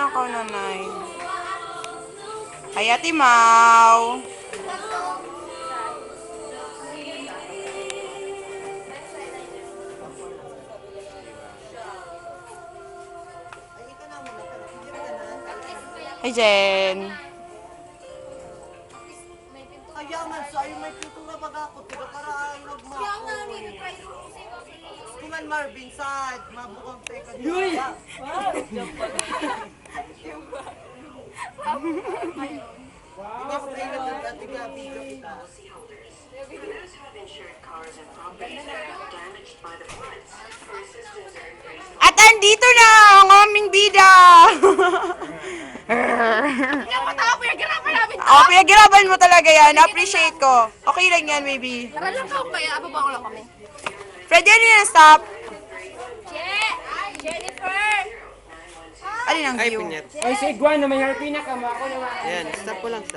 nanakaw, nanay. Ay, Ate Mau. Hi, Jen. Ayaw man sa ayaw may pintura pag-akot. Diba para nagmako. Kuman Marvin, sad. Mabukang teka. Yuy! Diba sa tayo na dati nga video kita. At andito na ang aming bida. Pinaghirapan mo talaga yan. Appreciate ko. Okay lang yan, baby. Tara lang ka kaya, ababa ko lang kami. Fred, yan na stop. Jennifer! Alin ang view? Ay, si Iguan na may harpina ka mo. Ako naman. Ayan, stop ko lang siya.